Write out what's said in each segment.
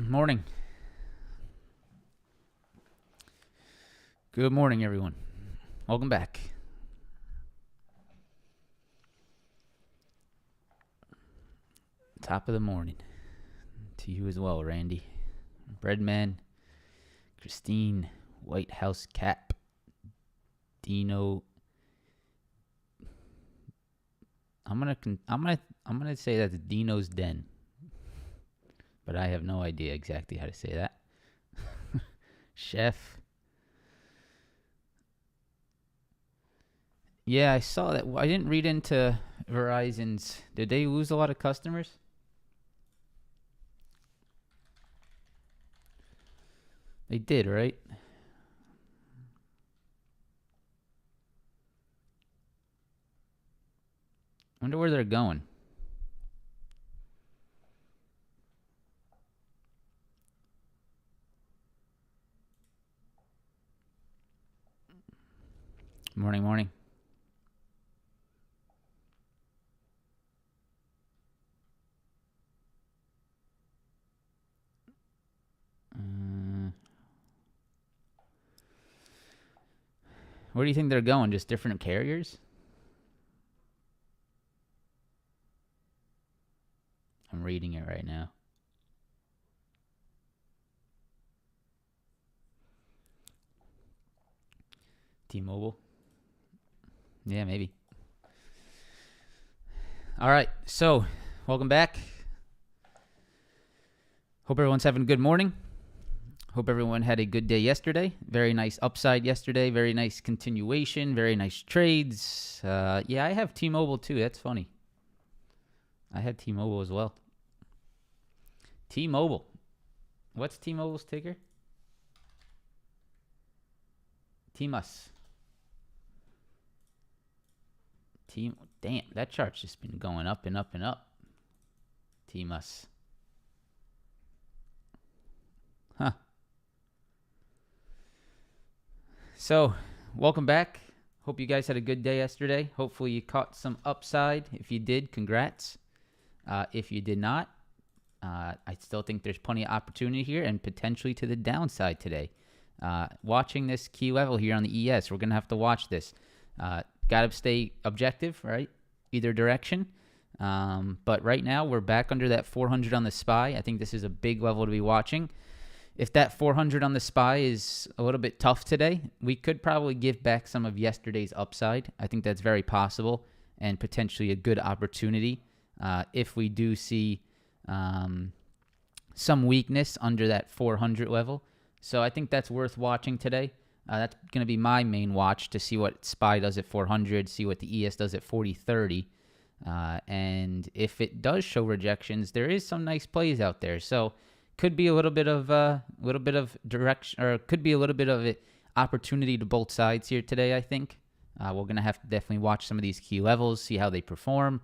Morning. Good morning, everyone. Welcome back. Top of the morning to you as well, Randy. Breadman, Christine, White House Cap, Dino. I'm gonna say that's Dino's Den, but I have no idea exactly how to say that. Chef. Yeah, I saw that. I didn't read into Verizon's. Did they lose a lot of customers? They did, right? Wonder where they're going. Morning. Where do you think they're going? Just different carriers? I'm reading it right now. T-Mobile? Yeah, maybe. All right, so welcome back. Hope everyone's having a good morning. Hope everyone had a good day yesterday. Very nice upside yesterday. Very nice continuation. Very nice trades. Yeah, I have T-Mobile too. That's funny. I have T-Mobile as well. T-Mobile. What's T-Mobile's ticker? T-Mus. Damn, that chart's just been going up and up and up. T-Mus. Huh. So, welcome back. Hope you guys had a good day yesterday. Hopefully you caught some upside. If you did, congrats. If you did not, I still think there's plenty of opportunity here and potentially to the downside today. Watching this key level here on the ES, we're going to have to watch this. Got to stay objective, right? Either direction. But right now, we're back under that 400 on the SPY. I think this is a big level to be watching. If that 400 on the SPY is a little bit tough today, we could probably give back some of yesterday's upside. I think that's very possible and potentially a good opportunity if we do see some weakness under that 400 level. So I think that's worth watching today. That's going to be my main watch to see what SPY does at 400, see what the ES does at 40.30. And if it does show rejections, there is some nice plays out there. So could be a little bit of direction, or could be a little bit of an opportunity to both sides here today, I think. We're going to have to definitely watch some of these key levels, see how they perform.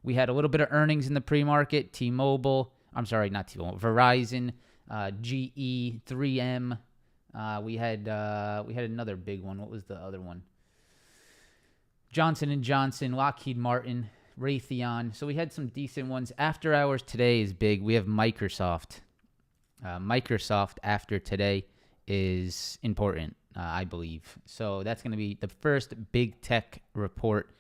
We had a little bit of earnings in the pre-market. Verizon, GE, 3M. We had another big one. What was the other one? Johnson & Johnson, Lockheed Martin, Raytheon. So we had some decent ones. After hours today is big. We have Microsoft. Microsoft after today is important, I believe. So that's going to be the first big tech report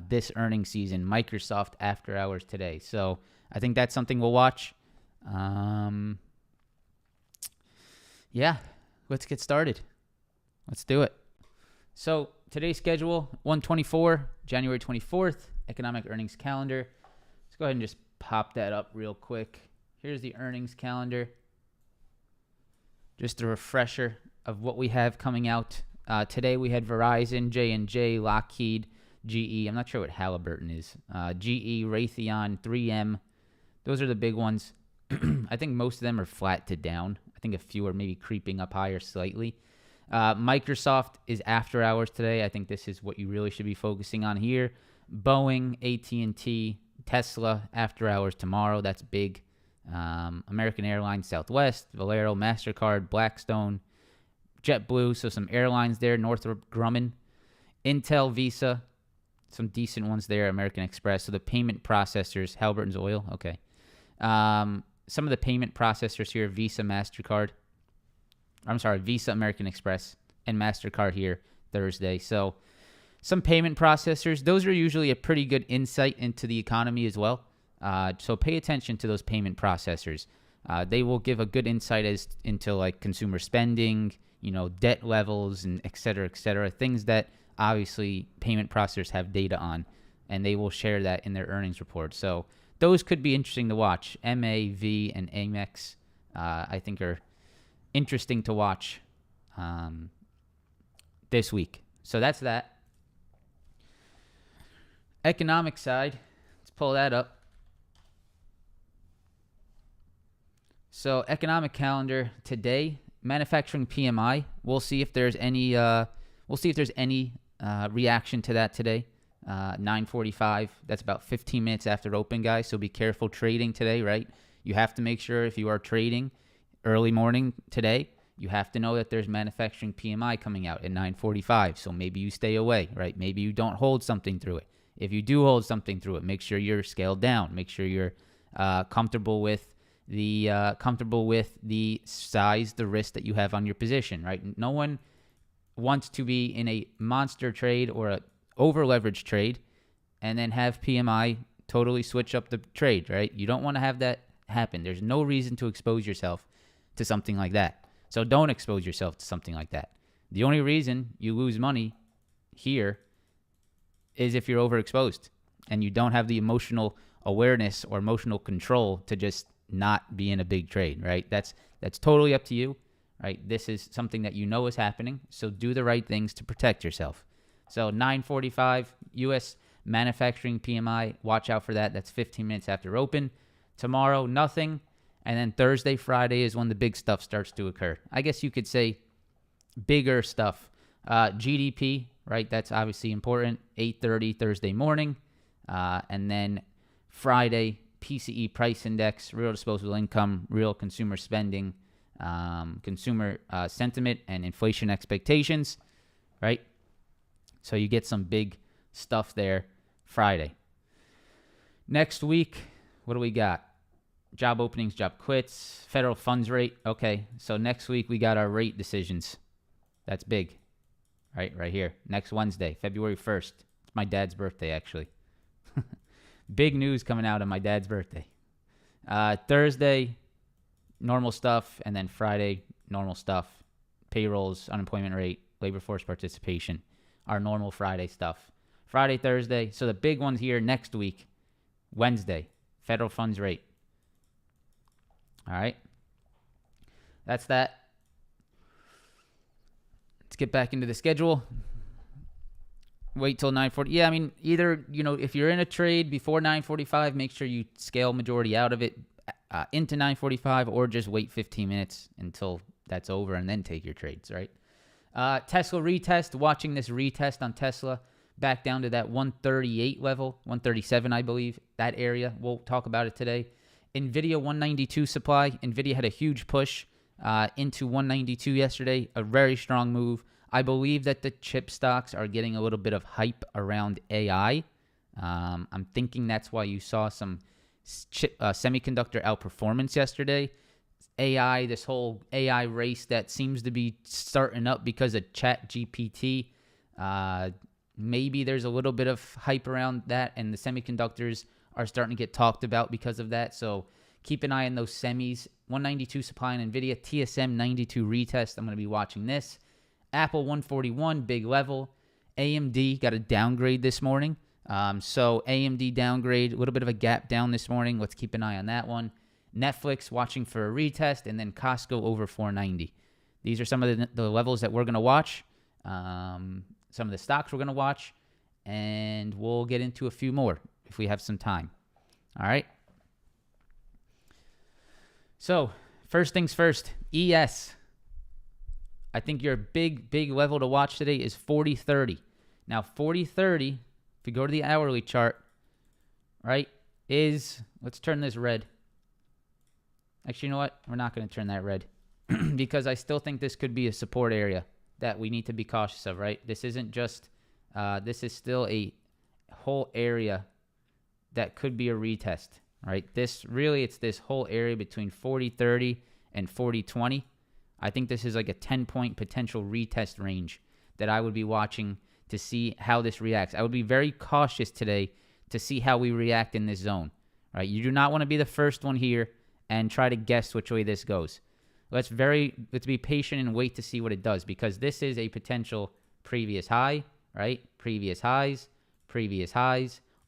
this earnings season, Microsoft after hours today. So I think that's something we'll watch. Yeah, let's get started. Let's do it. So today's schedule, 124, January 24th, economic earnings calendar. Let's go ahead and just pop that up real quick. Here's the earnings calendar. Just a refresher of what we have coming out. Today we had Verizon, J&J, Lockheed, GE. I'm not sure what Halliburton is. GE, Raytheon, 3M. Those are the big ones. I think most of them are flat to down. I think a few are maybe creeping up higher slightly. Microsoft is after hours today. I think this is what you really should be focusing on here. Boeing, AT&T, Tesla after hours tomorrow. That's big. American Airlines, Southwest, Valero, MasterCard, Blackstone, JetBlue. So some airlines there. Northrop Grumman, Intel, Visa. Some decent ones there. American Express. So the payment processors, Halliburton's Oil. Okay. Some of the payment processors here, Visa, American Express, and MasterCard here Thursday. So some payment processors, those are usually a pretty good insight into the economy as well. So pay attention to those payment processors. They will give a good insight into like consumer spending, debt levels, and et cetera, things that obviously payment processors have data on, and they will share that in their earnings report. So those could be interesting to watch. MAV and Amex, I think, are interesting to watch this week. So that's that. Economic side, let's pull that up. So economic calendar today, manufacturing PMI. We'll see if there's any. Reaction to that today. 9:45. That's about 15 minutes after open, guys. So be careful trading today, right? You have to make sure if you are trading early morning today, you have to know that there's manufacturing PMI coming out at 9:45. So maybe you stay away, right? Maybe you don't hold something through it. If you do hold something through it, make sure you're scaled down. Make sure you're comfortable with the size, the risk that you have on your position, right? No one wants to be in a monster trade or a over-leveraged trade and then have PMI totally switch up the trade, right? You don't want to have that happen. There's no reason to expose yourself to something like that. So don't expose yourself to something like that. The only reason you lose money here is if you're overexposed and you don't have the emotional awareness or emotional control to just not be in a big trade, right? That's totally up to you, right? This is something that you know is happening, so do the right things to protect yourself. So 9:45 U.S. manufacturing PMI, watch out for that. That's 15 minutes after open. Tomorrow, nothing. And then Thursday, Friday is when the big stuff starts to occur. I guess you could say bigger stuff. GDP, right? That's obviously important. 8:30 Thursday morning. And then Friday, PCE price index, real disposable income, real consumer spending. consumer sentiment and inflation expectations, right? So you get some big stuff there Friday. Next week, what do we got? Job openings, job quits, federal funds rate. Okay, so next week we got our rate decisions. That's big, right here. Next Wednesday, February 1st. It's my dad's birthday, actually. Big news coming out on my dad's birthday. Thursday, normal stuff, and then Friday, normal stuff. Payrolls, unemployment rate, labor force participation, our normal Friday stuff. Friday, Thursday. So the big ones here next week, Wednesday, federal funds rate. All right. That's that. Let's get back into the schedule. Wait till 9:40. Yeah, I mean, either, if you're in a trade before 9:45, make sure you scale majority out of it into 9:45, or just wait 15 minutes until that's over and then take your trades, right? Tesla retest, watching this retest on Tesla back down to that 138 level, 137, I believe, that area. We'll talk about it today. Nvidia 192 supply. Nvidia had a huge push into 192 yesterday, a very strong move. I believe that the chip stocks are getting a little bit of hype around AI. I'm thinking that's why you saw some semiconductor outperformance yesterday. AI, this whole AI race that seems to be starting up because of ChatGPT. Maybe there's a little bit of hype around that, and the semiconductors are starting to get talked about because of that. So keep an eye on those semis. 192 supply in Nvidia, TSM 92 retest. I'm going to be watching this. Apple 141, big level. AMD got a downgrade this morning. So AMD downgrade, a little bit of a gap down this morning. Let's keep an eye on that one. Netflix watching for a retest, and then Costco over 490. These are some of the levels that we're going to watch. Some of the stocks we're going to watch, and we'll get into a few more if we have some time. All right. So first things first, ES. I think your big level to watch today is 40.30. Now 40.30, if you go to the hourly chart, right, let's turn this red. Actually, you know what? We're not going to turn that red because I still think this could be a support area that we need to be cautious of, right? This isn't just, this is still a whole area that could be a retest, right? It's this whole area between 40.30 and 40.20. I think this is like a 10-point potential retest range that I would be watching to see how this reacts. I would be very cautious today to see how we react in this zone, right? You do not want to be the first one here and try to guess which way this goes. Let's be patient and wait to see what it does, because this is a potential previous high, right? Previous highs.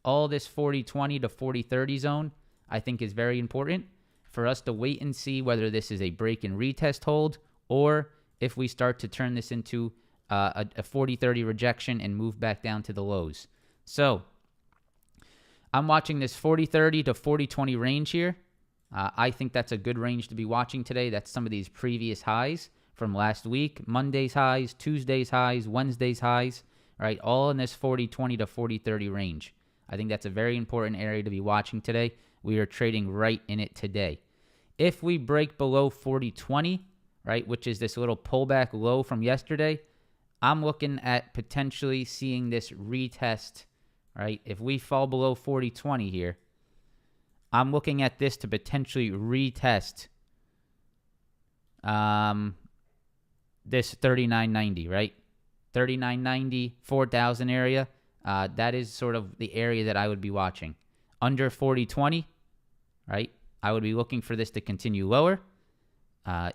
All this 40.20 to 40.30 zone, I think, is very important for us to wait and see whether this is a break and retest hold, or if we start to turn this into a 40.30 rejection and move back down to the lows. So I'm watching this 40.30 to 40.20 range here. I think that's a good range to be watching today. That's some of these previous highs from last week. Monday's highs, Tuesday's highs, Wednesday's highs, right? All in this 40.20 to 40.30 range. I think that's a very important area to be watching today. We are trading right in it today. If we break below 40.20, right, which is this little pullback low from yesterday, I'm looking at potentially seeing this retest, right? If we fall below 40.20 here, I'm looking at this to potentially retest this 39.90, right? 39.90, 4,000 area. That is sort of the area that I would be watching. Under 40.20, right? I would be looking for this to continue lower.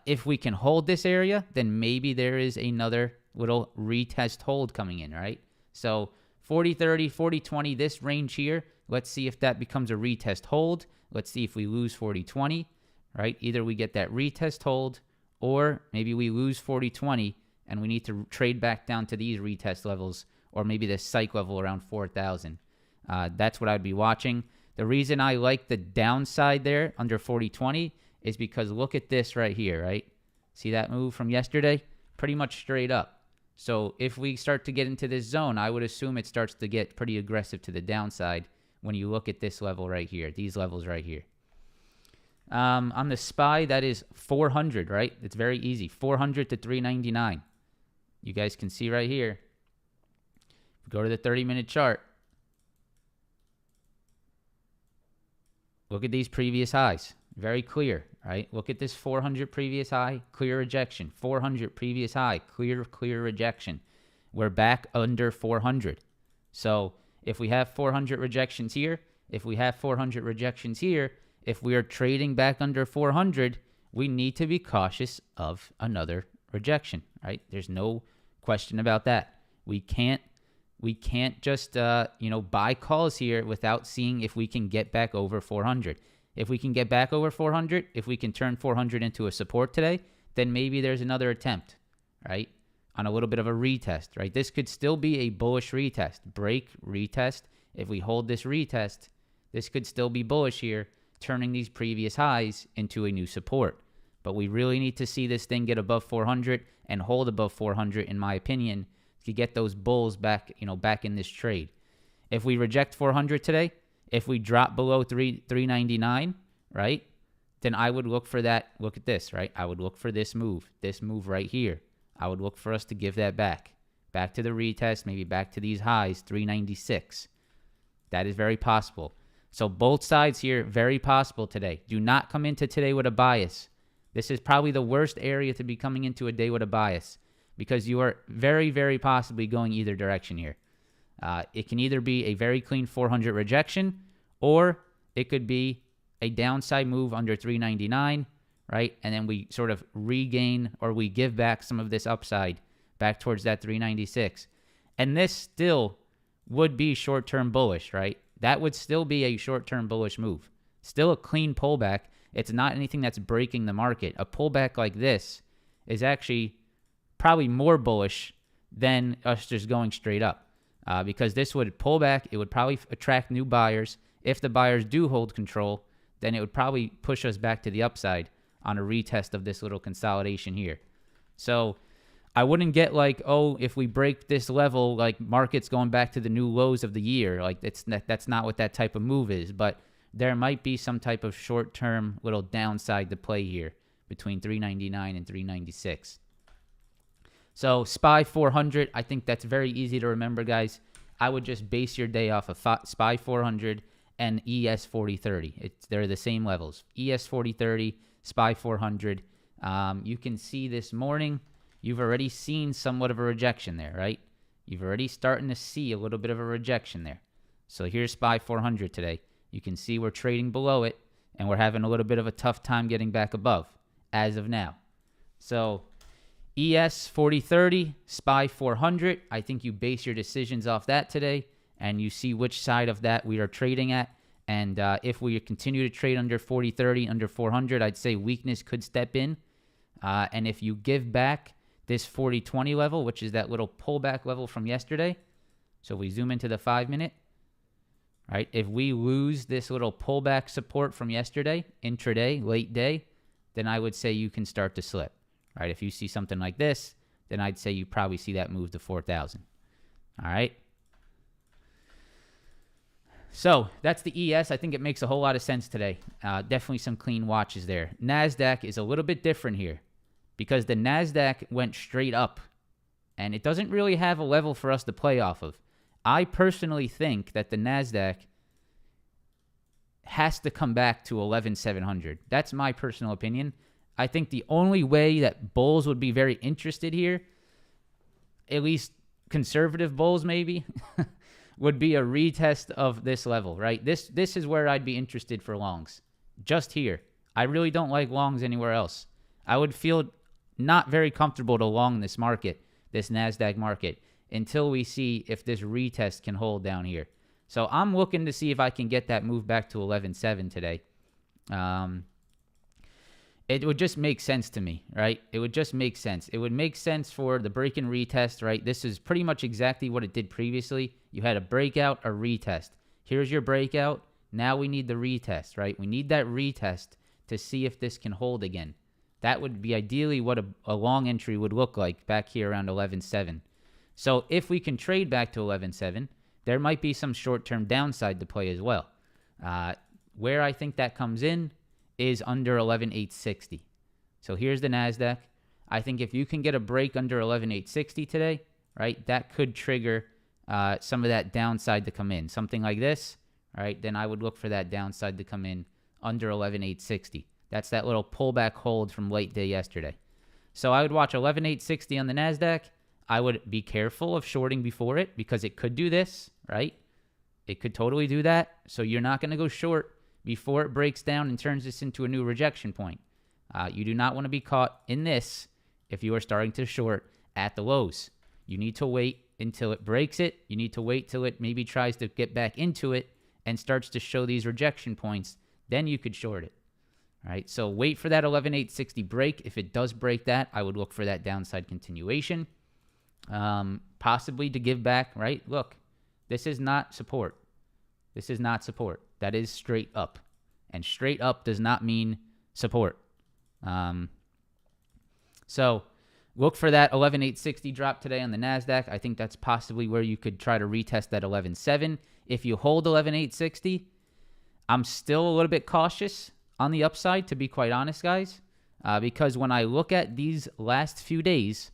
If we can hold this area, then maybe there is another little retest hold coming in, right? So 40.30, 40.20, this range here, let's see if that becomes a retest hold. Let's see if we lose 40.20, right? Either we get that retest hold, or maybe we lose 40.20 and we need to trade back down to these retest levels, or maybe this psych level around 4,000. That's what I'd be watching. The reason I like the downside there under 40.20 is because look at this right here, right? See that move from yesterday? Pretty much straight up. So if we start to get into this zone, I would assume it starts to get pretty aggressive to the downside when you look at this level right here, these levels right here. On the SPY, that is 400, right? It's very easy. 400 to 399. You guys can see right here. Go to the 30-minute chart. Look at these previous highs. Very clear, right? Look at this 400 previous high, clear rejection. 400 previous high, clear rejection. We're back under 400. So if we have 400 rejections here, if we have 400 rejections here, if we are trading back under 400, we need to be cautious of another rejection, right? There's no question about that. We can't just buy calls here without seeing if we can get back over 400. If we can get back over 400, if we can turn 400 into a support today, then maybe there's another attempt, right? On a little bit of a retest, right? This could still be a bullish retest. Break, retest. If we hold this retest, this could still be bullish here, turning these previous highs into a new support. But we really need to see this thing get above 400 and hold above 400, in my opinion, to get those bulls back, back in this trade. If we reject 400 today, if we drop below 399, right, then I would look for that. Look at this, right? I would look for this move right here. I would look for us to give that back to the retest, maybe back to these highs, 396. That is very possible. So both sides here, very possible today. Do not come into today with a bias. This is probably the worst area to be coming into a day with a bias, because you are very, very possibly going either direction here. It can either be a very clean 400 rejection, or it could be a downside move under 399, right? And then we sort of regain, or we give back some of this upside back towards that 396. And this still would be short-term bullish, right? That would still be a short-term bullish move. Still a clean pullback. It's not anything that's breaking the market. A pullback like this is actually probably more bullish than us just going straight up, because this would pull back. It would probably attract new buyers. If the buyers do hold control, then it would probably push us back to the upside on a retest of this little consolidation here. So I wouldn't get like, oh, if we break this level, like market's going back to the new lows of the year. Like that's not what that type of move is. But there might be some type of short-term little downside to play here between 399 and 396. So SPY 400, I think that's very easy to remember, guys. I would just base your day off of SPY 400 and ES 4030. They're the same levels. ES 4030, SPY 400. You can see this morning, you've already seen somewhat of a rejection there, right? You've already starting to see a little bit of a rejection there. So here's SPY 400 today. You can see we're trading below it, and we're having a little bit of a tough time getting back above as of now. So ES 4030, SPY 400. I think you base your decisions off that today, and you see which side of that we are trading at. And if we continue to trade under 4030, under 400, I'd say weakness could step in. And if you give back this 4020 level, which is that little pullback level from yesterday, so we zoom into the 5-minute, right? If we lose this little pullback support from yesterday, intraday, late day, then I would say you can start to slip. Right, if you see something like this, then I'd say you probably see that move to 4,000. All right. So that's the ES. I think it makes a whole lot of sense today. Definitely some clean watches there. Nasdaq is a little bit different here, because the Nasdaq went straight up, and it doesn't really have a level for us to play off of. I personally think that the Nasdaq has to come back to 11,700. That's my personal opinion. I think the only way that bulls would be very interested here, at least conservative bulls maybe, would be a retest of this level, right? This is where I'd be interested for longs. Just here. I really don't like longs anywhere else. I would feel not very comfortable to long this market, this NASDAQ market, until we see if this retest can hold down here. So I'm looking to see if I can get that move back to 11.7 today. It would just make sense to me, right? It would just make sense. It would make sense for the break and retest, right? This is pretty much exactly what it did previously. You had a breakout, a retest. Here's your breakout. Now we need the retest, right? We need that retest to see if this can hold again. That would be ideally what a long entry would look like back here around 11.7. So if we can trade back to 11.7, there might be some short-term downside to play as well. Where I think that comes in is under 11,860. So here's the Nasdaq. I think if you can get a break under 11,860 today, right, that could trigger some of that downside to come in. Something like this, right, then I would look for that downside to come in under 11,860. That's that little pullback hold from late day yesterday. So I would watch 11,860 on the Nasdaq. I would be careful of shorting before it because it could do this, right? It could totally do that. So you're not going to go short before it breaks down and turns this into a new rejection point. You do not want to be caught in this if you are starting to short at the lows. You need to wait until it breaks it. You need to wait till it maybe tries to get back into it and starts to show these rejection points. Then you could short it. All right, so wait for that 11,860 break. If it does break that, I would look for that downside continuation, possibly to give back, right? Look, this is not support. This is not support. That is straight up. And straight up does not mean support. So look for that 11,860 drop today on the NASDAQ. I think that's possibly where you could try to retest that 11,700. If you hold 11,860, I'm still a little bit cautious on the upside, to be quite honest, guys, because when I look at these last few days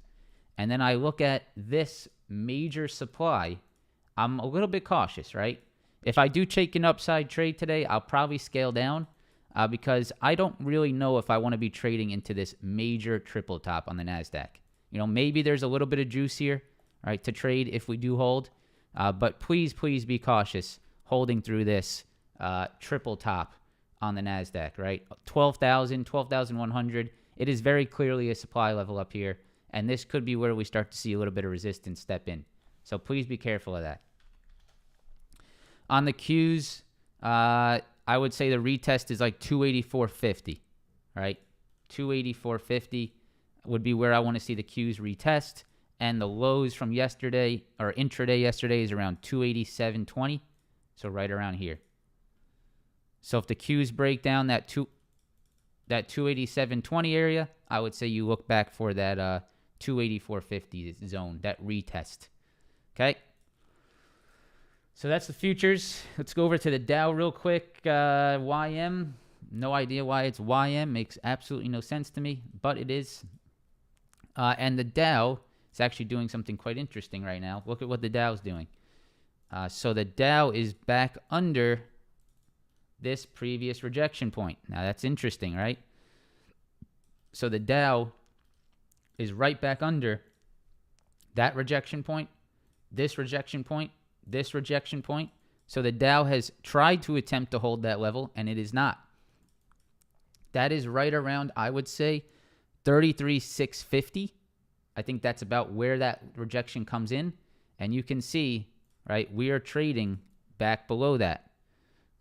and then I look at this major supply, I'm a little bit cautious, right? If I do take an upside trade today, I'll probably scale down because I don't really know if I want to be trading into this major triple top on the NASDAQ. You know, maybe there's a little bit of juice here, right, to trade if we do hold. But please be cautious holding through this triple top on the NASDAQ, right? 12,000, 12,100. It is very clearly a supply level up here, and this could be where we start to see a little bit of resistance step in. So please be careful of that. On the Qs, I would say the retest is like 284.50, right? 284.50 would be where I want to see the Qs retest, and the lows from yesterday or intraday yesterday is around 287.20, so right around here. So if the Qs break down that 287.20 area, I would say you look back for that 284.50 zone, that retest. Okay? So that's the futures. Let's go over to the Dow real quick. YM, no idea why it's YM. Makes absolutely no sense to me, but it is. And the Dow is actually doing something quite interesting right now. Look at what the Dow is doing. So the Dow is back under this previous rejection point. Now that's interesting, right? So the Dow is right back under that rejection point, this rejection point, this rejection point. So the Dow has tried to attempt to hold that level, and it is not. That is right around, I would say, 33,650. I think that's about where that rejection comes in. And you can see, right, we are trading back below that.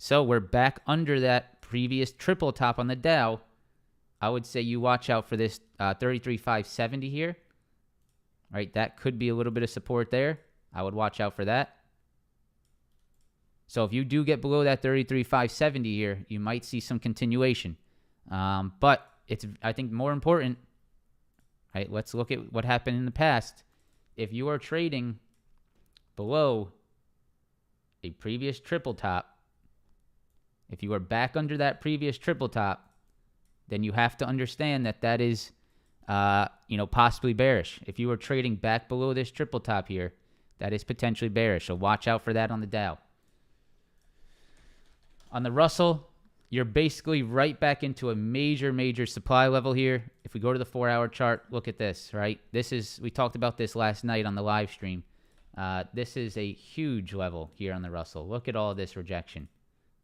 So we're back under that previous triple top on the Dow. I would say you watch out for this 33,570 here. Right, that could be a little bit of support there. I would watch out for that. So if you do get below that 33,570 here, you might see some continuation. But it's, I think, more important, right? Let's look at what happened in the past. If you are trading below a previous triple top, if you are back under that previous triple top, then you have to understand that that is, possibly bearish. If you are trading back below this triple top here, that is potentially bearish. So watch out for that on the Dow. On the Russell, you're basically right back into a major supply level here. If we go to the 4-hour chart, look at this, right? We talked about this last night on the live stream. This is a huge level here on the Russell. Look at all this rejection.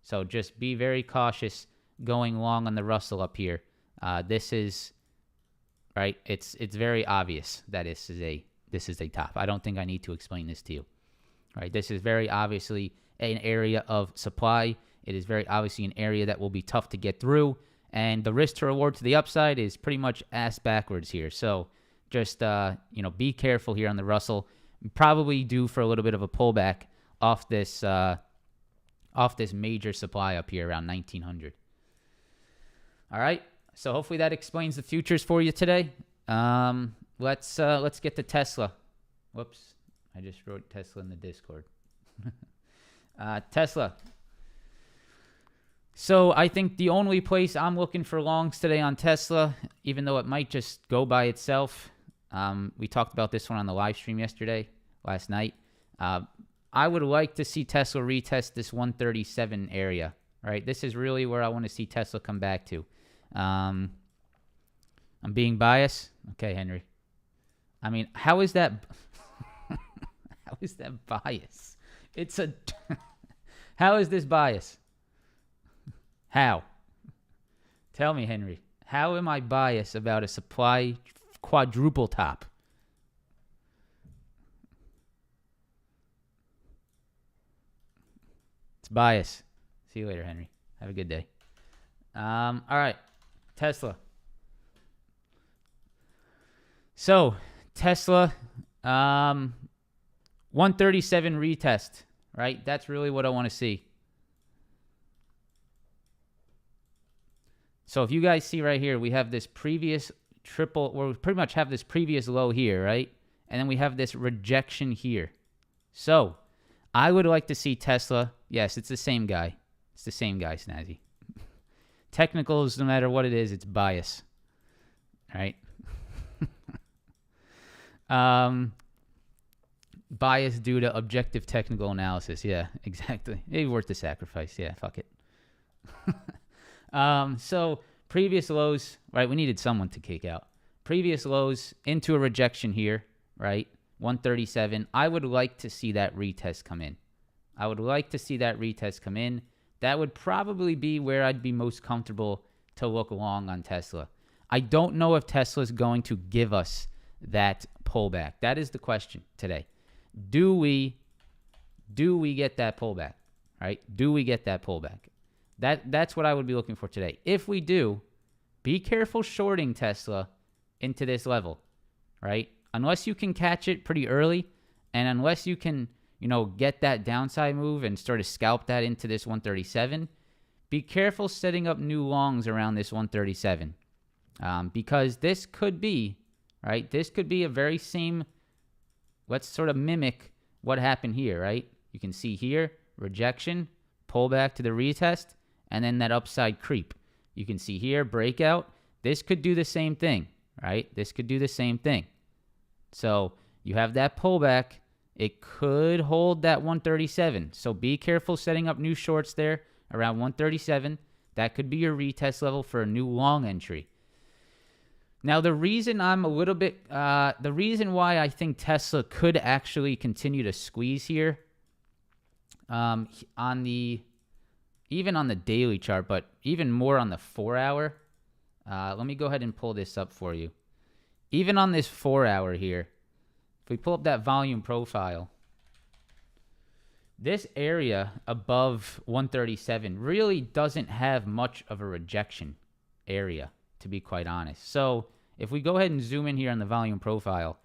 So just be very cautious going long on the Russell up here. This is, right, it's very obvious that this is a top. I don't think I need to explain this to you. Right, this is very obviously an area of supply. It is very obviously an area that will be tough to get through. And the risk to reward to the upside is pretty much ass backwards here. So just, be careful here on the Russell. Probably due for a little bit of a pullback off this major supply up here around 1900. All right. So hopefully that explains the futures for you today. Let's get to Tesla. Whoops. I just wrote Tesla in the Discord. Tesla. So I think the only place I'm looking for longs today on Tesla, even though it might just go by itself, we talked about this one on the live stream last night. I would like to see Tesla retest this 137 area, right? This is really where I want to see Tesla come back to. I'm being biased. Okay, Henry. I mean, how is that? How is that bias? It's a. How is this bias? How? Tell me, Henry. How am I biased about a supply quadruple top? It's bias. See you later, Henry. Have a good day. All right. Tesla. So, Tesla, 137 retest, right? That's really what I want to see. So if you guys see right here, we have this previous we pretty much have this previous low here, right? And then we have this rejection here. So I would like to see Tesla. Yes, it's the same guy. It's the same guy, Snazzy. Technicals, no matter what it is, it's bias, right? Bias due to objective technical analysis. Yeah, exactly. Maybe worth the sacrifice. Yeah, fuck it. So previous lows, right? We needed someone to kick out. Previous lows into a rejection here, right? 137. I would like to see that retest come in. That would probably be where I'd be most comfortable to look long on Tesla. I don't know if Tesla's going to give us that pullback. That is the question today. Do we get that pullback, right? Do we get that pullback? That's what I would be looking for today. If we do, be careful shorting Tesla into this level, right? Unless you can catch it pretty early, and unless you can, get that downside move and sort of scalp that into this 137, be careful setting up new longs around this 137, because this could be, right? This could be a very same. Let's sort of mimic what happened here, right? You can see here rejection, pullback to the retest, and then that upside creep. You can see here, breakout. This could do the same thing, right? This could do the same thing. So you have that pullback. It could hold that 137. So be careful setting up new shorts there around 137. That could be your retest level for a new long entry. Now, the reason the reason why I think Tesla could actually continue to squeeze here, even on the daily chart, but even more on the 4-hour. Let me go ahead and pull this up for you. Even on this 4-hour here, if we pull up that volume profile, this area above 137 really doesn't have much of a rejection area, to be quite honest. So if we go ahead and zoom in here on the volume profile,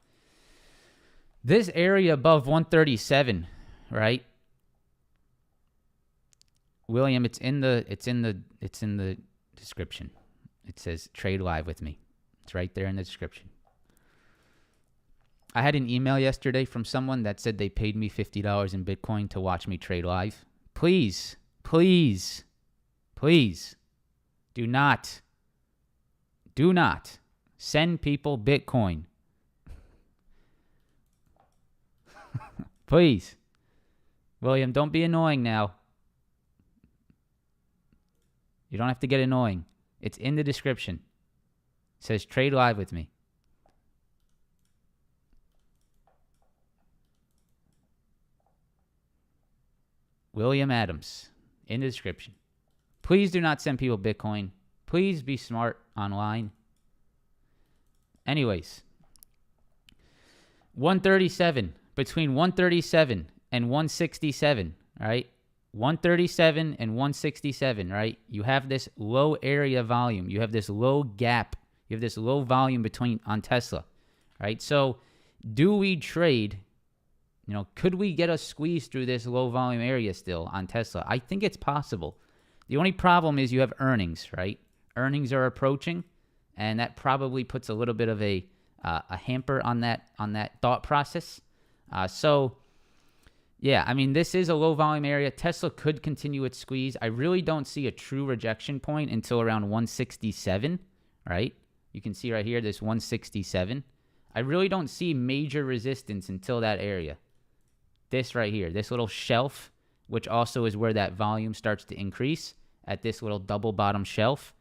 this area above 137, right? William, it's in the description. It says trade live with me. It's right there in the description. I had an email yesterday from someone that said they paid me $50 in Bitcoin to watch me trade live. Please, please, please do not send people Bitcoin. Please. William, don't be annoying now. You don't have to get annoying. It's in the description. It says trade live with me. William Adams, in the description. Please do not send people Bitcoin. Please be smart online. Anyways, 137, between 137 and 167, right? 137 and 167, right? You have this low area volume. You have this low gap. You have this low volume on Tesla, right? So do we trade, could we get a squeeze through this low volume area still on Tesla? I think it's possible. The only problem is you have earnings, right? Earnings are approaching, and that probably puts a little bit of a hamper on that thought process. So Yeah, I mean, this is a low volume area. Tesla could continue its squeeze. I really don't see a true rejection point until around 167, right? You can see right here, this 167. I really don't see major resistance until that area. This right here, this little shelf, which also is where that volume starts to increase at this little double bottom shelf.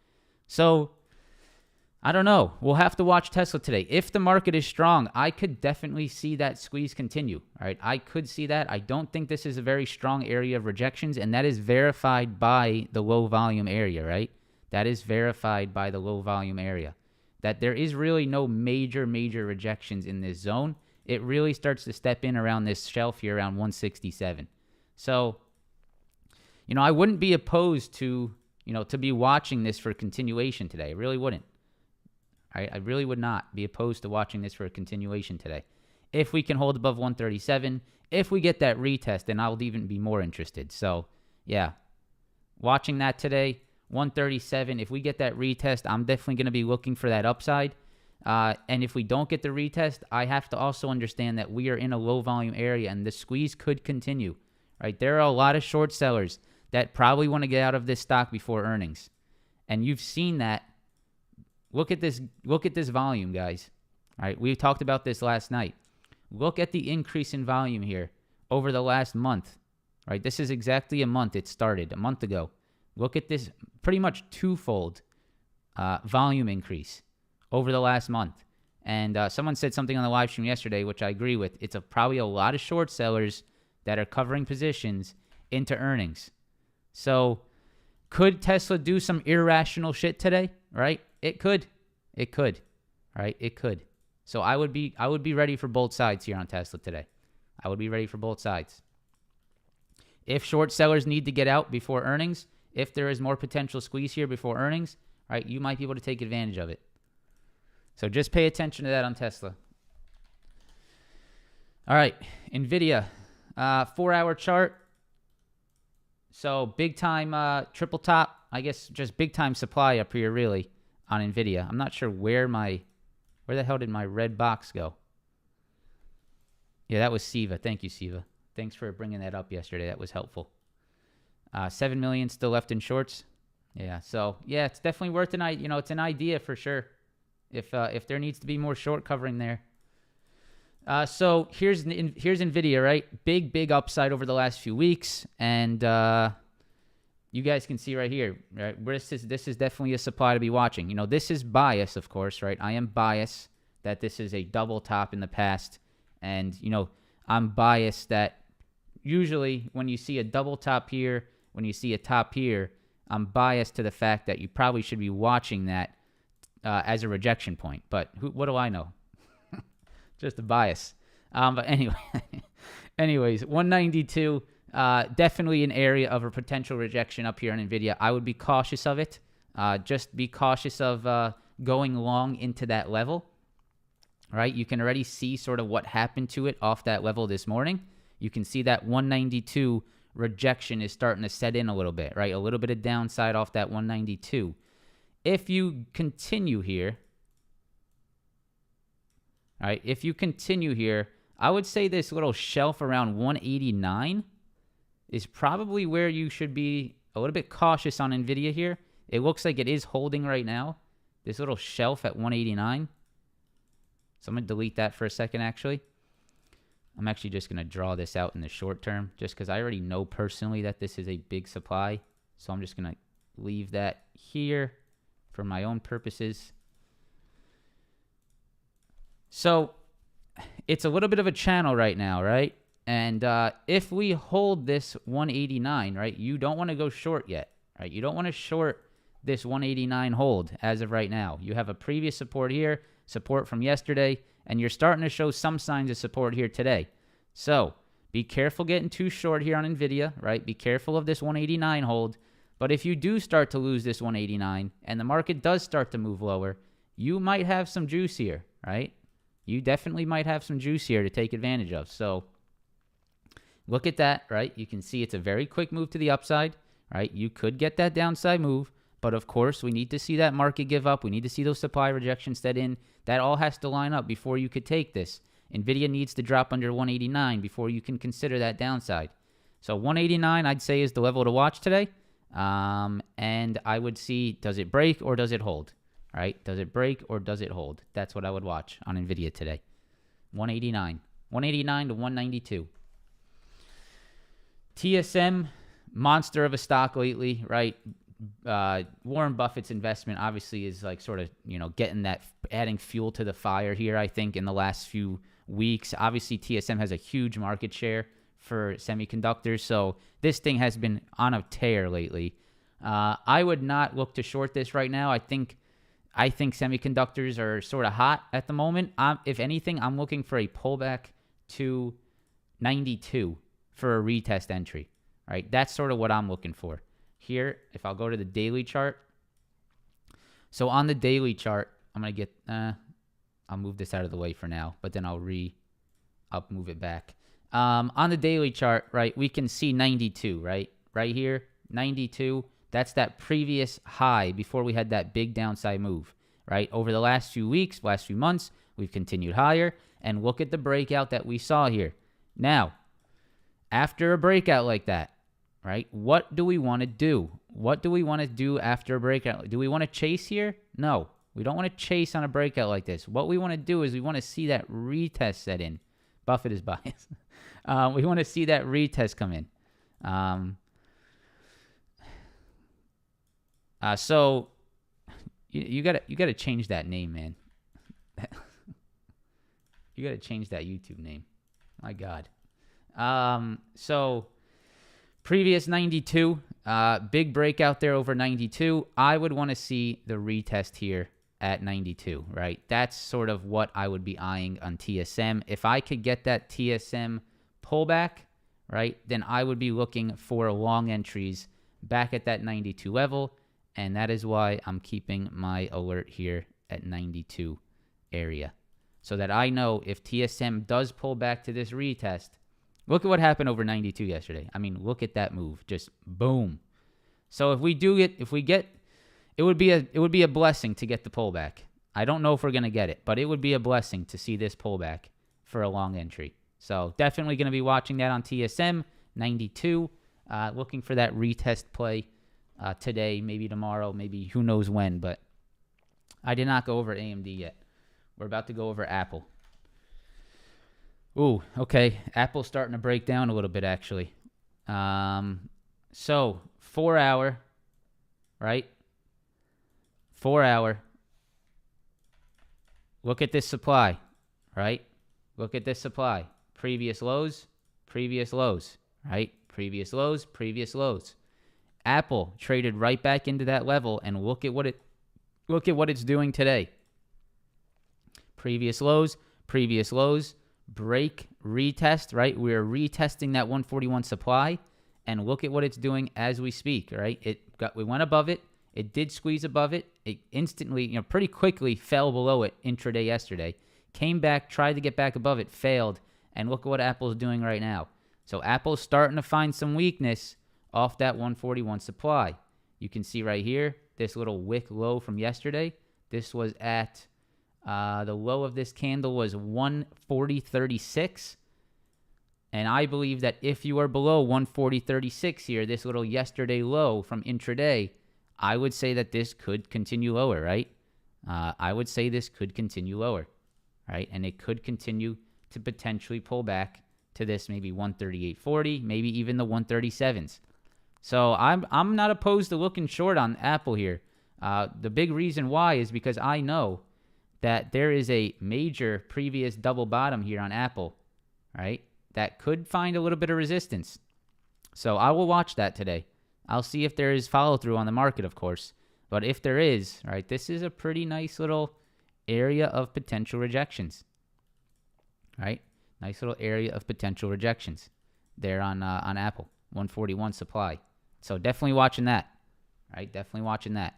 So I don't know. We'll have to watch Tesla today. If the market is strong, I could definitely see that squeeze continue. All right, I could see that. I don't think this is a very strong area of rejections, and that is verified by the low volume area, right? That is verified by the low volume area. That there is really no major rejections in this zone. It really starts to step in around this shelf here around 167. So, I wouldn't be opposed to, to be watching this for continuation today. I really wouldn't. I really would not be opposed to watching this for a continuation today. If we can hold above 137, if we get that retest, then I'll even be more interested. So, yeah, watching that today, 137, if we get that retest, I'm definitely going to be looking for that upside. And if we don't get the retest, I have to also understand that we are in a low volume area and the squeeze could continue. Right? There are a lot of short sellers that probably want to get out of this stock before earnings. And you've seen that. Look at this volume, guys. All right, we talked about this last night. Look at the increase in volume here over the last month. Right? This is exactly a month it started, a month ago. Look at this pretty much twofold volume increase over the last month. And someone said something on the live stream yesterday, which I agree with. It's probably a lot of short sellers that are covering positions into earnings. So could Tesla do some irrational shit today? Right? It could. Right? It could. So I would be ready for both sides here on Tesla today. I would be ready for both sides. If short sellers need to get out before earnings, if there is more potential squeeze here before earnings, right, you might be able to take advantage of it. So just pay attention to that on Tesla. All right, Nvidia, 4-hour chart. So big time triple top. I guess just big time supply up here really on Nvidia. I'm not sure where the hell did my red box go? Yeah, that was Siva. Thank you, Siva. Thanks for bringing that up yesterday. That was helpful. 7 million still left in shorts. Yeah, so yeah, it's definitely worth it's an idea for sure. If there needs to be more short covering there. So here's Nvidia, right? Big upside over the last few weeks, and you guys can see right here, right? This is definitely a supply to be watching. This is bias, of course, right? I am biased that this is a double top in the past, and I'm biased that usually when you see a double top here, when you see a top here, I'm biased to the fact that you probably should be watching that as a rejection point. But what do I know? Just a bias. But anyway, anyways, 192, definitely an area of a potential rejection up here on Nvidia. I would be cautious of it. Just be cautious of going long into that level. Right? You can already see sort of what happened to it off that level this morning. You can see that 192 rejection is starting to set in a little bit, right? A little bit of downside off that 192. If you continue here, all right, if you continue here, I would say this little shelf around 189 is probably where you should be a little bit cautious on Nvidia here. It looks like it is holding right now, this little shelf at 189. So I'm going to delete that for a second, actually. I'm actually just going to draw this out in the short term just because I already know personally that this is a big supply. So I'm just going to leave that here for my own purposes. So it's a little bit of a channel right now, right? And if we hold this 189, right, you don't want to go short yet, right? You don't want to short this 189 hold as of right now. You have a previous support here, support from yesterday, and you're starting to show some signs of support here today. So be careful getting too short here on Nvidia, right? Be careful of this 189 hold. But if you do start to lose this 189 and the market does start to move lower, you might have some juice here, right? You definitely might have some juice here to take advantage of. So look at that, right? You can see it's a very quick move to the upside, right? You could get that downside move, but of course, we need to see that market give up. We need to see those supply rejections set in. That all has to line up before you could take this. Nvidia needs to drop under 189 before you can consider that downside. So 189, I'd say, is the level to watch today. And I would see, does it break or does it hold? All right, does it break or does it hold? That's what I would watch on Nvidia today. 189 to 192. TSM, monster of a stock lately, right? Warren Buffett's investment obviously is like sort of, getting that, adding fuel to the fire here, I think, in the last few weeks. Obviously, TSM has a huge market share for semiconductors, so this thing has been on a tear lately. I would not look to short this right now. I think semiconductors are sort of hot at the moment. If anything, I'm looking for a pullback to 92 for a retest entry. All right, that's sort of what I'm looking for. Here, if I'll go to the daily chart. So on the daily chart, I'm going to get, I'll move this out of the way for now, but then I'll move it back. On the daily chart, right, we can see 92, right? Right here, 92. That's that previous high before we had that big downside move, right? Over the last few weeks, last few months, we've continued higher. And look at the breakout that we saw here. Now, after a breakout like that, right, what do we want to do? What do we want to do after a breakout? Do we want to chase here? No, we don't want to chase on a breakout like this. What we want to do is we want to see that retest set in. Buffett is biased. We want to see that retest come in. So you gotta change that name, man. You gotta change that YouTube name. My God. So previous 92, big breakout there over 92. I would want to see the retest here at 92, right? That's sort of what I would be eyeing on TSM. If I could get that TSM pullback, right, then I would be looking for long entries back at that 92 level. And that is why I'm keeping my alert here at 92 area. So that I know if TSM does pull back to this retest, look at what happened over 92 yesterday. I mean, look at that move. Just boom. So if we get, it would be a blessing to get the pullback. I don't know if we're going to get it, but it would be a blessing to see this pullback for a long entry. So definitely going to be watching that on TSM 92, looking for that retest play today, maybe tomorrow, maybe who knows when, but I did not go over AMD yet. We're about to go over Apple. Ooh, okay. Apple's starting to break down a little bit, actually. So 4 hour, right? 4 hour. Look at this supply, right? Look at this supply. Previous lows, right? Previous lows. Apple traded right back into that level, and look at what it's doing today. Previous lows, break, retest, right? We're retesting that 141 supply, and look at what it's doing as we speak, right? We went above it. It did squeeze above it. It instantly, pretty quickly fell below it intraday yesterday. Came back, tried to get back above it, failed, and look at what Apple's doing right now. So Apple's starting to find some weakness off that 141 supply. You can see right here, this little wick low from yesterday. This was at, the low of this candle was 140.36. And I believe that if you are below 140.36 here, this little yesterday low from intraday, I would say that this could continue lower, right? I would say this could continue lower, right? And it could continue to potentially pull back to this maybe 138.40, maybe even the 137s. So I'm not opposed to looking short on Apple here. The big reason why is because I know that there is a major previous double bottom here on Apple, right? That could find a little bit of resistance. So I will watch that today. I'll see if there is follow through on the market, of course. But if there is, right, this is a pretty nice little area of potential rejections, right? Nice little area of potential rejections there on Apple, 141 supply. So definitely watching that, right? Definitely watching that.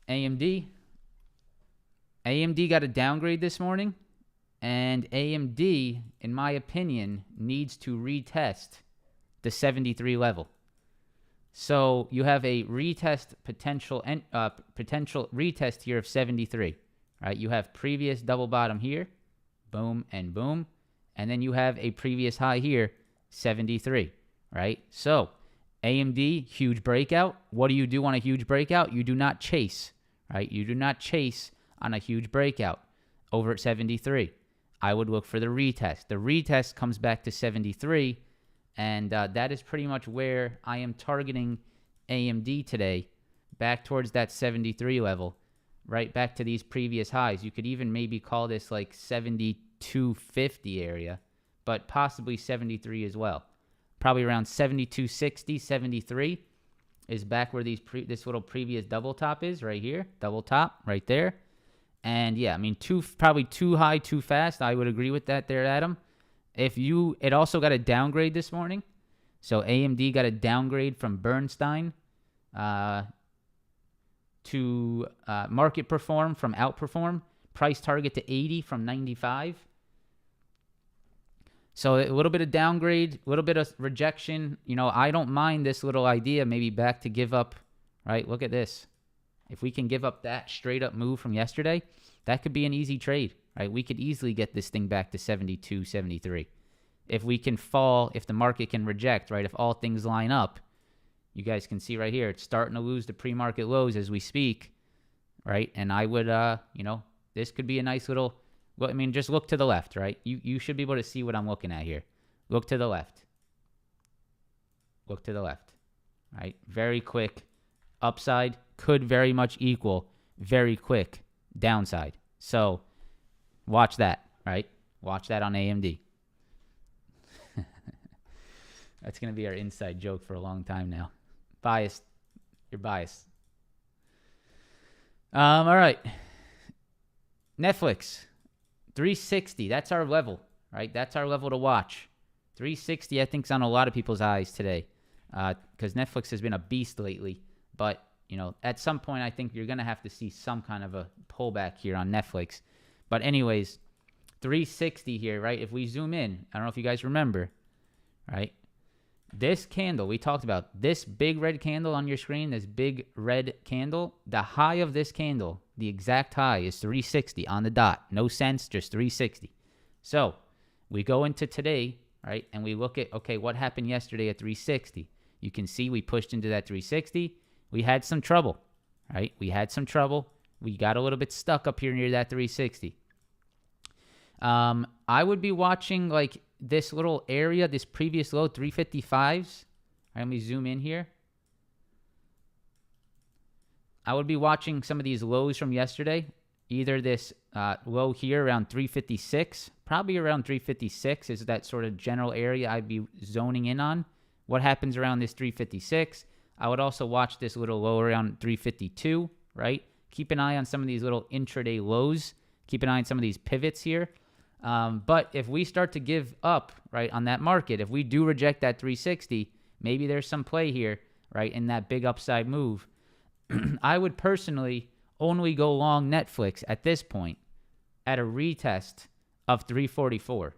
AMD got a downgrade this morning, and AMD, in my opinion, needs to retest the 73 level. So you have a retest potential retest here of 73, right? You have previous double bottom here, boom and boom. And then you have a previous high here, 73, right? So AMD, huge breakout. What do you do on a huge breakout? You do not chase, right? You do not chase on a huge breakout over at 73. I would look for the retest. The retest comes back to 73, and that is pretty much where I am targeting AMD today, back towards that 73 level, right back to these previous highs. You could even maybe call this like 72.50 area, but possibly 73 as well. Probably around 72.60, 73 is back where this little previous double top is right here. Double top right there. And yeah, I mean, probably too high, too fast. I would agree with that there, Adam. It also got a downgrade this morning. So AMD got a downgrade from Bernstein to market perform from outperform. Price target to 80 from 95. So a little bit of downgrade, a little bit of rejection. I don't mind this little idea, maybe back to give up, right? Look at this. If we can give up that straight up move from yesterday, that could be an easy trade, right? We could easily get this thing back to 72, 73. If we can fall, if the market can reject, right? If all things line up, you guys can see right here, it's starting to lose the pre-market lows as we speak, right? And I would, this could be a nice little, well, I mean, just look to the left, right? You should be able to see what I'm looking at here. Look to the left. Look to the left, right? Very quick upside could very much equal very quick downside. So watch that, right? Watch that on AMD. That's going to be our inside joke for a long time now. Biased. You're biased. All right. Netflix. 360. That's our level, right? That's our level to watch. 360, I think, is on a lot of people's eyes today because Netflix has been a beast lately. But, at some point, I think you're going to have to see some kind of a pullback here on Netflix. But anyways, 360 here, right? If we zoom in, I don't know if you guys remember, right? This candle, we talked about this big red candle on your screen, this big red candle, the high of this candle, the exact high is 360 on the dot. No sense, just 360. So we go into today, right? And we look at, okay, what happened yesterday at 360? You can see we pushed into that 360. We had some trouble, right? We had some trouble. We got a little bit stuck up here near that 360. I would be watching like this little area, this previous low, 355s. Let me zoom in here. I would be watching some of these lows from yesterday. Either this low here around 356, probably around 356 is that sort of general area I'd be zoning in on. What happens around this 356? I would also watch this little low around 352, right? Keep an eye on some of these little intraday lows. Keep an eye on some of these pivots here. But if we start to give up, right, on that market, if we do reject that 360, maybe there's some play here, right, in that big upside move. I would personally only go long Netflix at this point at a retest of 344,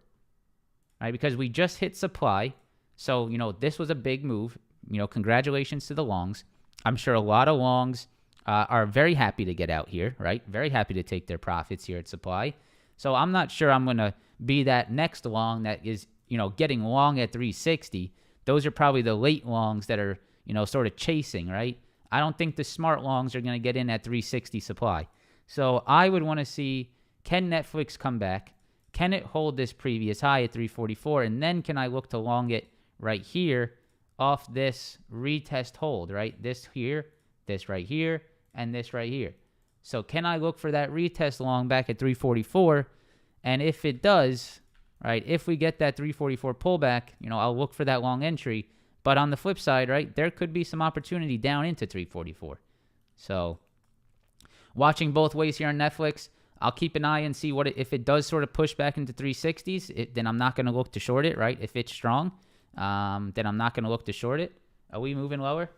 right, because we just hit supply. So, this was a big move. Congratulations to the longs. I'm sure a lot of longs are very happy to get out here, right? Very happy to take their profits here at supply. So I'm not sure I'm going to be that next long that is, getting long at 360. Those are probably the late longs that are, sort of chasing, right? I don't think the smart longs are going to get in at 360 supply. So I would want to see, can Netflix come back? Can it hold this previous high at 344? And then can I look to long it right here off this retest hold, right? This here, this right here, and this right here. So can I look for that retest long back at 344? And if it does, right, if we get that 344 pullback, I'll look for that long entry. But on the flip side, right, there could be some opportunity down into 344. So watching both ways here on Netflix, I'll keep an eye and see if it does sort of push back into 360s, then I'm not going to look to short it, right? If it's strong, then I'm not going to look to short it. Are we moving lower?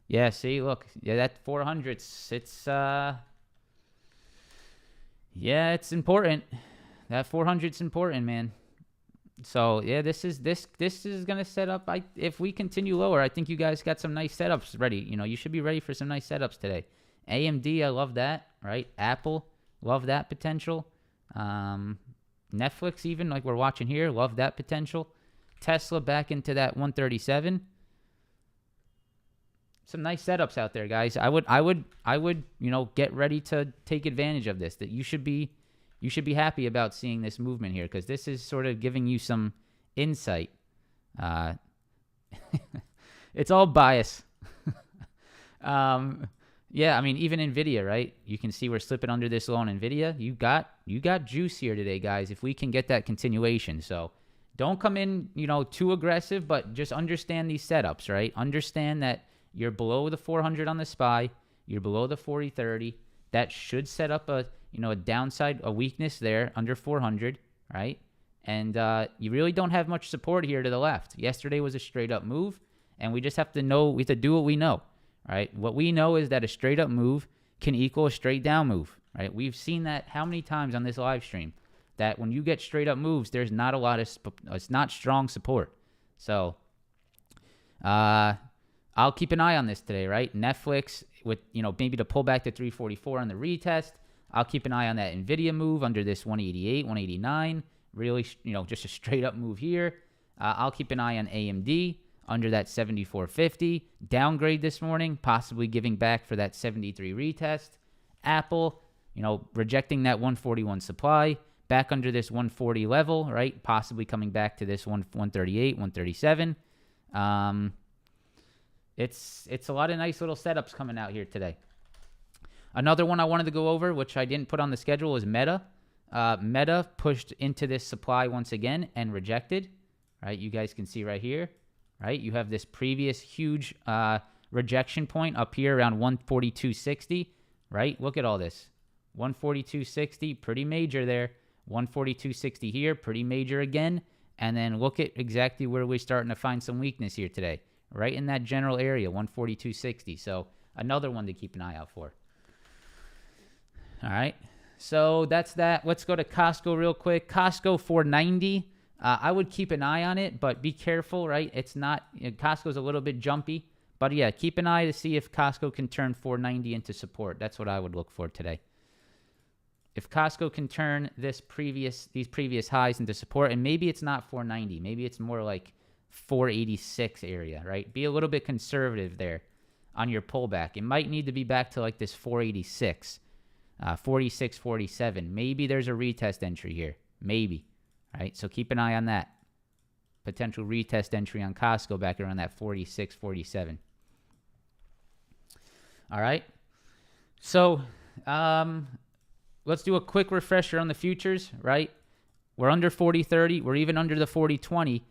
Yeah, see, look. Yeah, that 400s, it's important. That 400's important, man. So, yeah, this is going to set up. If we continue lower, I think you guys got some nice setups ready. You should be ready for some nice setups today. AMD, I love that. right? Apple, love that potential. Netflix, even like we're watching here, love that potential. Tesla back into that 137. Some nice setups out there, guys. I would, get ready to take advantage of this. That you should be happy about seeing this movement here, because this is sort of giving you some insight. It's all bias. Yeah, I mean, even Nvidia, right? You can see we're slipping under this low on Nvidia. You got juice here today, guys, if we can get that continuation. So don't come in, too aggressive, but just understand these setups, right? Understand that you're below the 400 on the SPY. You're below the 40-30. That should set up a downside, a weakness there under 400, right? And you really don't have much support here to the left. Yesterday was a straight up move, and we just have to do what we know. Right? What we know is that a straight up move can equal a straight down move. Right? We've seen that how many times on this live stream, that when you get straight up moves, there's not a lot of it's not strong support. So I'll keep an eye on this today, right? Netflix with maybe to pull back to 344 on the retest. I'll keep an eye on that Nvidia move under this 188, 189. Really, just a straight up move here. I'll keep an eye on AMD under that 74.50. Downgrade this morning, possibly giving back for that 73 retest. Apple, rejecting that 141 supply, back under this 140 level, right? Possibly coming back to this 138, 137. It's a lot of nice little setups coming out here today. Another one I wanted to go over, which I didn't put on the schedule, is Meta. Meta pushed into this supply once again and rejected, right? You guys can see right here. Right, you have this previous huge rejection point up here around 142.60. Right, look at all this. 142.60, pretty major there. 142.60 here, pretty major again. And then look at exactly where we're starting to find some weakness here today. Right in that general area, 142.60. So another one to keep an eye out for. All right, so that's that. Let's go to Costco real quick. Costco 490. I would keep an eye on it, but be careful, right? It's not, Costco's a little bit jumpy, but yeah, keep an eye to see if Costco can turn 490 into support. That's what I would look for today. If Costco can turn these previous highs into support, and maybe it's not 490, maybe it's more like 486 area, right? Be a little bit conservative there on your pullback. It might need to be back to like this 486, 46, 47. Maybe there's a retest entry here, maybe. Right, so keep an eye on that. Potential retest entry on Costco back around that 46, 47. All right. So let's do a quick refresher on the futures, right? We're under 40.30. We're even under the 40.20.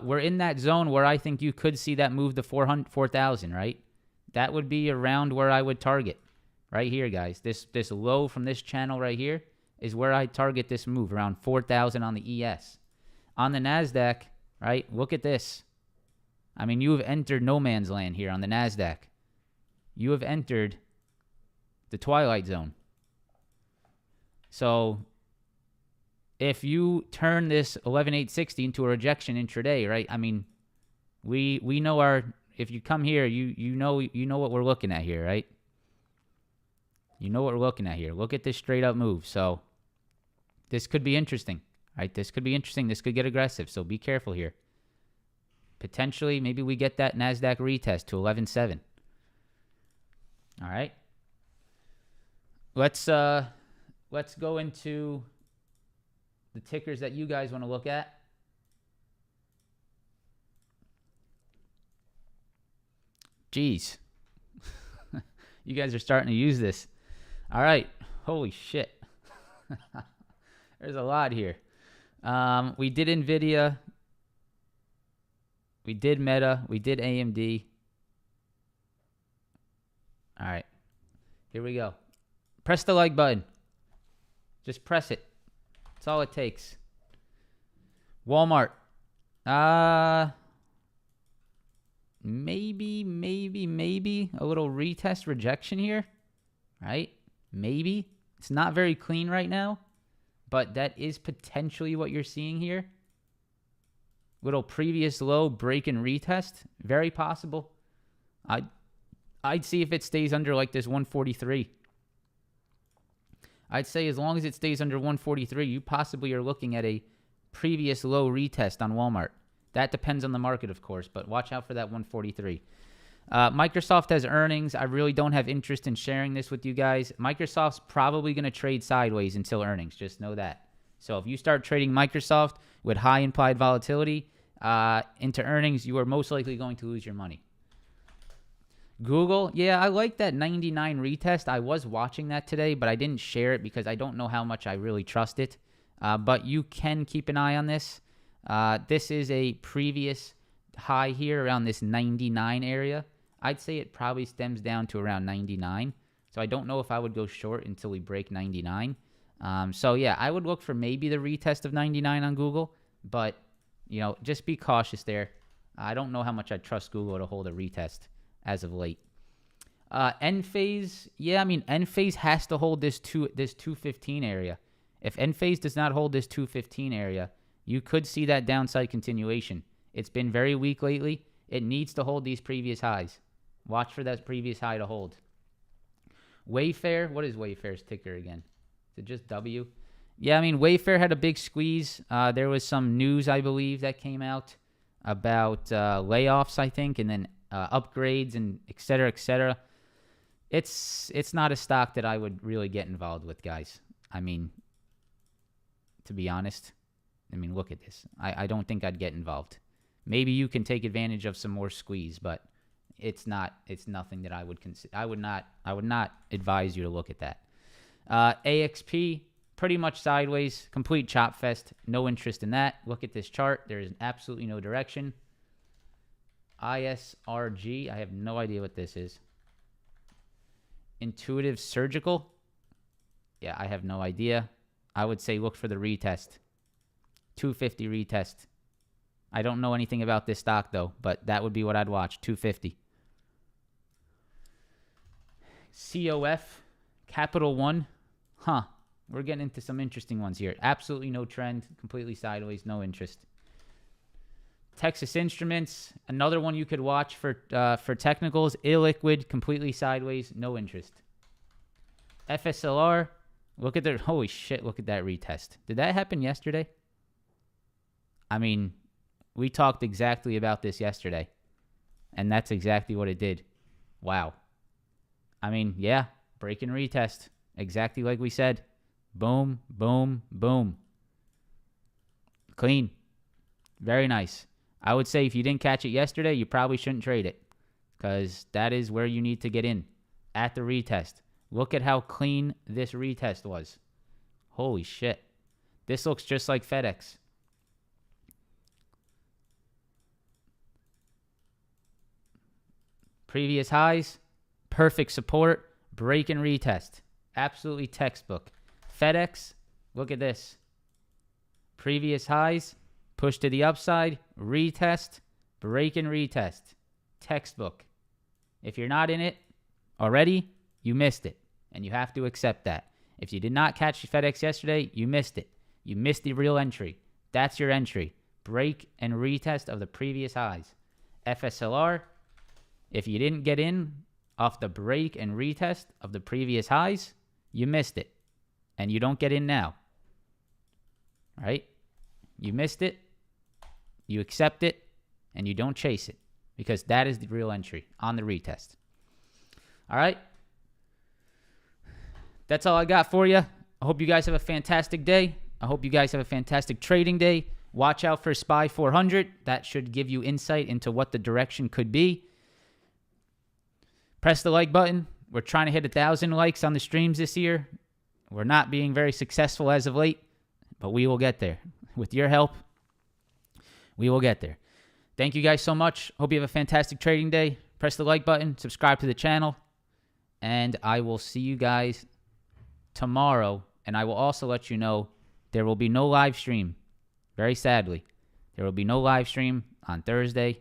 We're in that zone where I think you could see that move to 4,000, right? That would be around where I would target. Right here, guys. This low from this channel right here is where I target this move, around 4,000 on the ES. On the Nasdaq, right, look at this. I mean, you have entered no man's land here on the Nasdaq. You have entered the twilight zone. So if you turn this 11,860 into a rejection intraday, right, I mean, we know if you come here, you know what we're looking at here, right? You know what we're looking at here. Look at this straight up move. So this could be interesting, right? This could be interesting. This could get aggressive. So be careful here. Potentially, maybe we get that Nasdaq retest to 11.7. All right. Let's go into the tickers that you guys want to look at. Jeez. You guys are starting to use this. All right. Holy shit. There's a lot here. We did Nvidia. We did Meta. We did AMD. All right. Here we go. Press the like button. Just press it. That's all it takes. Walmart. Maybe a little retest rejection here, right? Maybe. It's not very clean right now, but that is potentially what you're seeing here. Little previous low break and retest. Very possible. I'd see if it stays under like this 143. I'd say as long as it stays under 143, you possibly are looking at a previous low retest on Walmart. That depends on the market, of course, but watch out for that 143. Microsoft has earnings. I really don't have interest in sharing this with you guys. Microsoft's probably going to trade sideways until earnings. Just know that. So if you start trading Microsoft with high implied volatility into earnings, you are most likely going to lose your money. Google, yeah, I like that 99 retest. I was watching that today, but I didn't share it because I don't know how much I really trust it. But you can keep an eye on this. This is a previous high here around this 99 area. I'd say it probably stems down to around 99. So I don't know if I would go short until we break 99. So yeah, I would look for maybe the retest of 99 on Google, but just be cautious there. I don't know how much I trust Google to hold a retest as of late. Enphase, yeah, I mean Enphase has to hold this 215 area. If Enphase does not hold this 215 area, you could see that downside continuation. It's been very weak lately. It needs to hold these previous highs. Watch for that previous high to hold. Wayfair, what is Wayfair's ticker again? Is it just W? Yeah, I mean, Wayfair had a big squeeze. There was some news, I believe, that came out about layoffs, I think, and then upgrades and et cetera, et cetera. It's not a stock that I would really get involved with, guys. I mean, to be honest, look at this. I don't think I'd get involved. Maybe you can take advantage of some more squeeze, but it's nothing that I would consider. I would not advise you to look at that. AXP, pretty much sideways, complete chop fest. No interest in that. Look at this chart. There is absolutely no direction. ISRG, I have no idea what this is. Intuitive Surgical, yeah, I have no idea. I would say look for the retest. 250 retest. I don't know anything about this stock, though, but that would be what I'd watch, 250. COF, Capital One. We're getting into some interesting ones here. Absolutely no trend, completely sideways, no interest. Texas Instruments, another one you could watch for technicals. Illiquid, completely sideways, no interest. FSLR, look at their, holy shit, look at that retest. Did that happen yesterday? I mean, we talked exactly about this yesterday, and that's exactly what it did. Wow. I mean, yeah, break and retest, exactly like we said. Boom, boom, boom. Clean. Very nice. I would say if you didn't catch it yesterday, you probably shouldn't trade it because that is where you need to get in at the retest. Look at how clean this retest was. Holy shit. This looks just like FedEx. Previous highs, perfect support, break and retest. Absolutely textbook. FedEx, look at this. Previous highs, push to the upside, retest, break and retest. Textbook. If you're not in it already, you missed it, and you have to accept that. If you did not catch FedEx yesterday, you missed it. You missed the real entry. That's your entry. Break and retest of the previous highs. FSLR, if you didn't get in off the break and retest of the previous highs, you missed it, and you don't get in now. Right? You missed it, you accept it, and you don't chase it because that is the real entry on the retest. All right? That's all I got for you. I hope you guys have a fantastic day. I hope you guys have a fantastic trading day. Watch out for SPY 400. That should give you insight into what the direction could be. Press the like button. We're trying to hit 1,000 likes on the streams this year. We're not being very successful as of late, but we will get there. With your help, we will get there. Thank you guys so much. Hope you have a fantastic trading day. Press the like button, subscribe to the channel, and I will see you guys tomorrow. And I will also let you know there will be no live stream. Very sadly, there will be no live stream on Thursday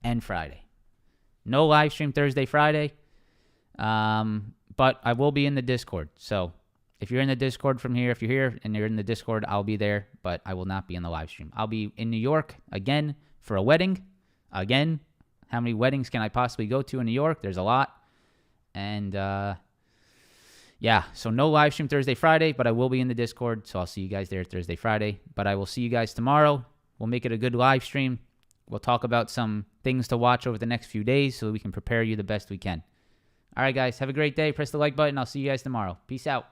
and Friday. No live stream Thursday, Friday. But I will be in the Discord. So if you're in the Discord from here, if you're here and you're in the Discord, I'll be there, but I will not be in the live stream. I'll be in New York again for a wedding. Again, how many weddings can I possibly go to in New York? There's a lot. And Yeah, so no live stream Thursday, Friday, but I will be in the Discord, so I'll see you guys there Thursday, Friday. But I will see you guys tomorrow. We'll make it a good live stream. We'll talk about some things to watch over the next few days so we can prepare you the best we can. All right, guys, have a great day. Press the like button. I'll see you guys tomorrow. Peace out.